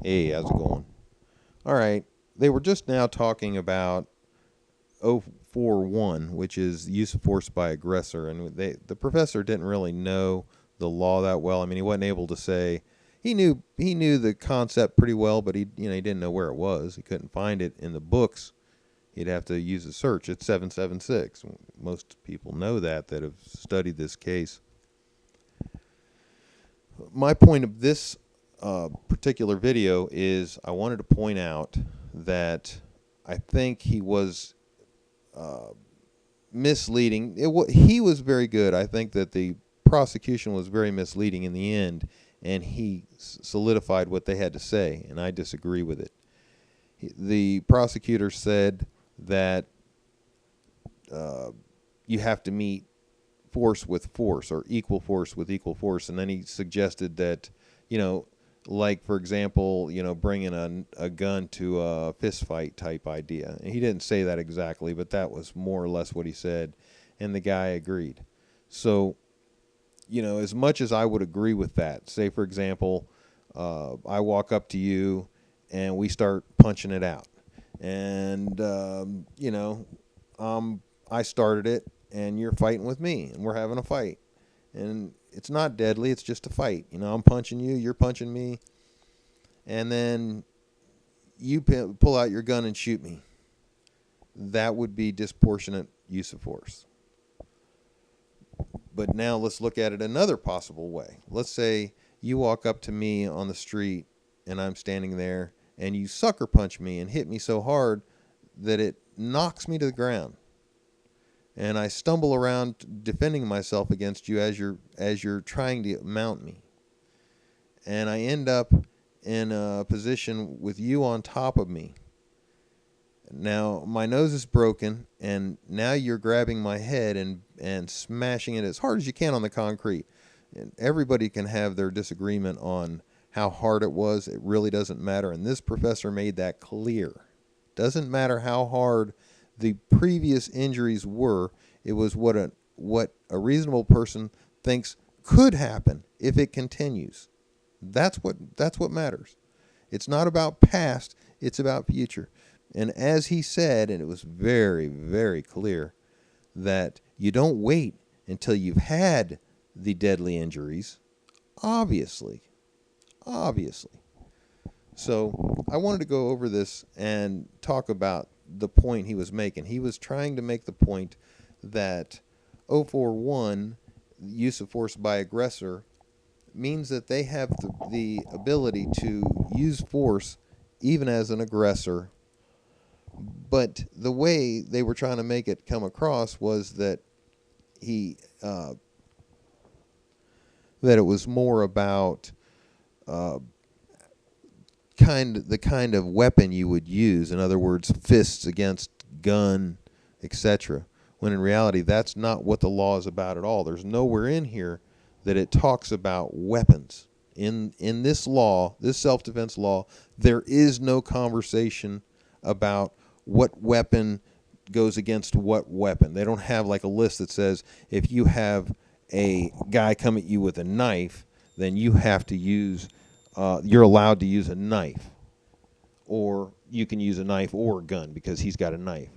Hey, how's it going? All right. They were just now talking about 041, which is use of force by aggressor, and the professor didn't really know the law that well. I mean, he wasn't able to say he knew the concept pretty well, but he didn't know where it was. He couldn't find it in the books. He'd have to use a search. It's 776. Most people know that have studied this case. My point of this particular video is I wanted to point out that I think he was misleading. He was very good. I think that the prosecution was very misleading in the end, and he solidified what they had to say, and I disagree with it. The prosecutor said that you have to meet force with force or equal force with equal force, and then he suggested that, like, for example, bringing a gun to a fist fight type idea. And he didn't say that exactly, but that was more or less what he said, and the guy agreed. So, as much as I would agree with that, say, for example, I walk up to you and we start punching it out. And, I started it, and you're fighting with me, and we're having a fight. And it's not deadly, it's just a fight. I'm punching you, you're punching me, and then you pull out your gun and shoot me. That would be disproportionate use of force. But now let's look at it another possible way. Let's say you walk up to me on the street, and I'm standing there, and you sucker punch me and hit me so hard that it knocks me to the ground. And I stumble around defending myself against you as you're trying to mount me. And I end up in a position with you on top of me. Now, my nose is broken, and now you're grabbing my head and smashing it as hard as you can on the concrete. And everybody can have their disagreement on how hard it was. It really doesn't matter. And this professor made that clear. Doesn't matter how hard the previous injuries were. It was what a reasonable person thinks could happen if it continues. That's what matters. It's not about past, it's about future. And as he said, and it was very, very clear, that you don't wait until you've had the deadly injuries. Obviously. So I wanted to go over this and talk about the point he was making. He was trying to make the point that 041, use of force by aggressor, means that they have the ability to use force even as an aggressor. But the way they were trying to make it come across was that that it was more about the kind of weapon you would use. In other words, fists against gun, etc. When in reality, that's not what the law is about at all. There's nowhere in here that it talks about weapons. In this law, this self-defense law, there is no conversation about what weapon goes against what weapon. They don't have like a list that says if you have a guy come at you with a knife, then you have to use you're allowed to use a knife, or you can use a knife or a gun because he's got a knife.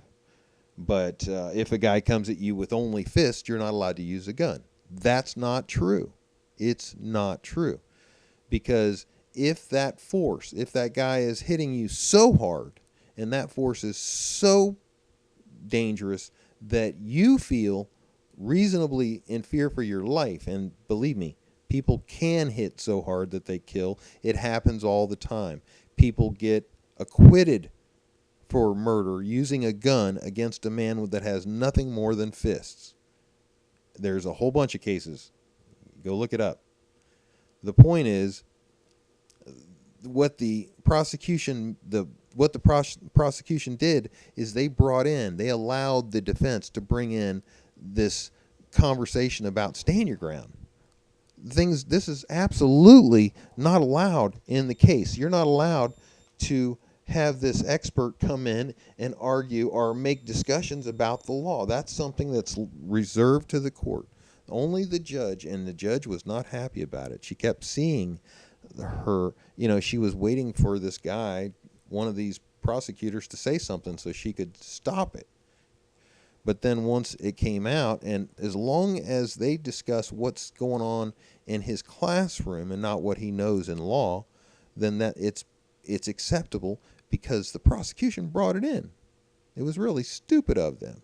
But if a guy comes at you with only fists, you're not allowed to use a gun. That's not true. It's not true. Because if that guy is hitting you so hard, and that force is so dangerous that you feel reasonably in fear for your life, and believe me, people can hit so hard that they kill. It happens all the time. People get acquitted for murder using a gun against a man that has nothing more than fists. There's a whole bunch of cases. Go look it up. The point is, what the prosecution did is they allowed the defense to bring in this conversation about stand your ground. This is absolutely not allowed in the case. You're not allowed to have this expert come in and argue or make discussions about the law. That's something that's reserved to the court. Only the judge, and the judge was not happy about it. She kept seeing her, she was waiting for this guy, one of these prosecutors, to say something so she could stop it. But then once it came out, and as long as they discuss what's going on in his classroom and not what he knows in law, then that it's acceptable because the prosecution brought it in. It was really stupid of them.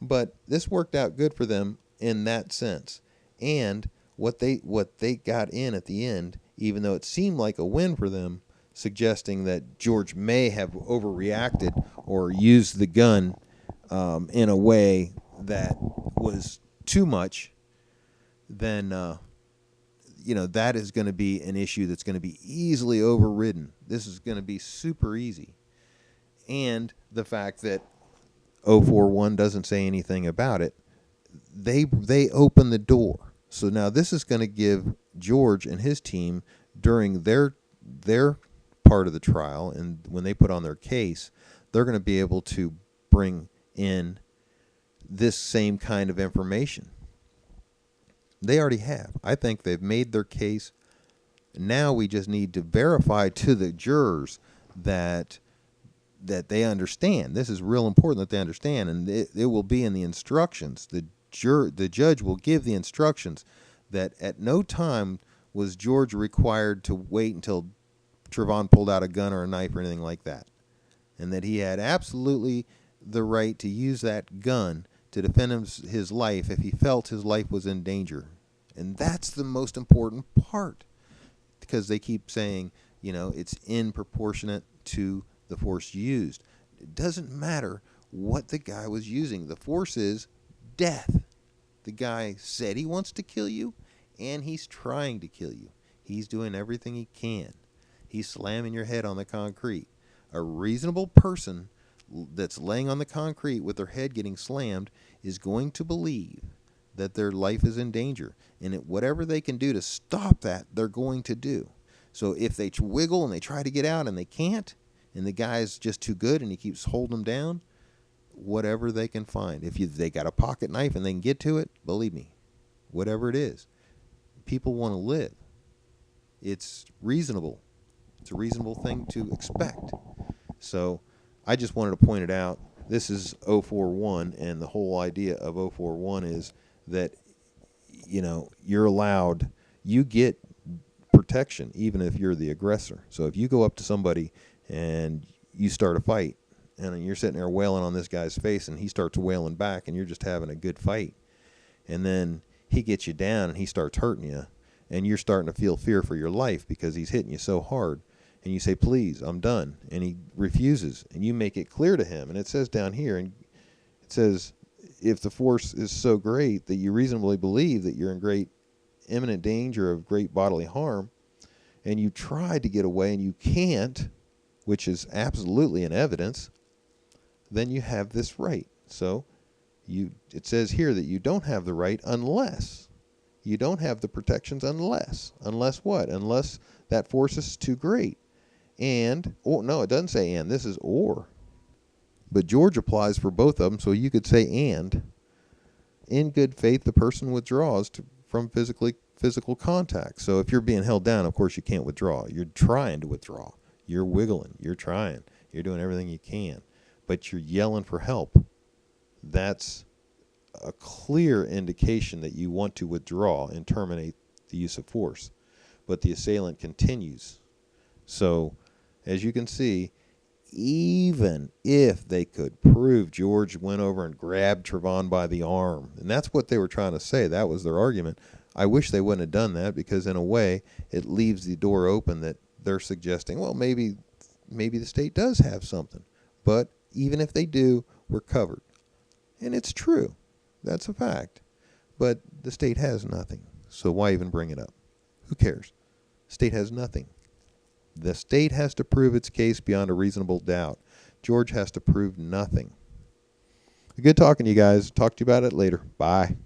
But this worked out good for them in that sense. And what they got in at the end, even though it seemed like a win for them, suggesting that George may have overreacted or used the gun in a way that was too much, then that is going to be an issue that's going to be easily overridden. This is going to be super easy. And the fact that 041 doesn't say anything about it, they open the door. So now this is going to give George and his team, during their part of the trial and when they put on their case, they're going to be able to bring in this same kind of information. They already have. I think they've made their case. Now we just need to verify to the jurors that they understand. This is real important that they understand, and it will be in the instructions. The judge will give the instructions that at no time was George required to wait until Trayvon pulled out a gun or a knife or anything like that, and that he had absolutely the right to use that gun to defend his life if he felt his life was in danger. And that's the most important part, because they keep saying, it's in proportionate to the force used. It doesn't matter what the guy was using. The force is death. The guy said he wants to kill you, and he's trying to kill you. He's doing everything he can. He's slamming your head on the concrete. A reasonable person that's laying on the concrete with their head getting slammed is going to believe that their life is in danger. And whatever they can do to stop that, they're going to do. So if they wiggle and they try to get out and they can't, and the guy's just too good and he keeps holding them down, whatever they can find. If they got a pocket knife and they can get to it, believe me, whatever it is, people want to live. It's reasonable. It's a reasonable thing to expect. So I just wanted to point it out. This is 041, and the whole idea of 041 is that, you're allowed, you get protection even if you're the aggressor. So if you go up to somebody and you start a fight, and you're sitting there wailing on this guy's face, and he starts wailing back, and you're just having a good fight, and then he gets you down and he starts hurting you, and you're starting to feel fear for your life because he's hitting you so hard, and you say, please, I'm done, and he refuses, and you make it clear to him, and it says down here, and it says, if the force is so great that you reasonably believe that you're in great imminent danger of great bodily harm, and you try to get away and you can't, which is absolutely in evidence, then you have this right. So it says here that you don't have the right unless, you don't have the protections unless what? Unless that force is too great. And, no, it doesn't say and, this is or. But George applies for both of them, so you could say and. In good faith, the person withdraws from physical contact. So if you're being held down, of course you can't withdraw. You're trying to withdraw. You're wiggling. You're trying. You're doing everything you can. But you're yelling for help. That's a clear indication that you want to withdraw and terminate the use of force. But the assailant continues. So, as you can see, even if they could prove George went over and grabbed Trayvon by the arm, and that's what they were trying to say, that was their argument. I wish they wouldn't have done that, because in a way it leaves the door open that they're suggesting, well, maybe the state does have something. But even if they do, we're covered. And it's true. That's a fact. But the state has nothing. So why even bring it up? Who cares? State has nothing. The state has to prove its case beyond a reasonable doubt. George has to prove nothing. Good talking to you guys. Talk to you about it later. Bye.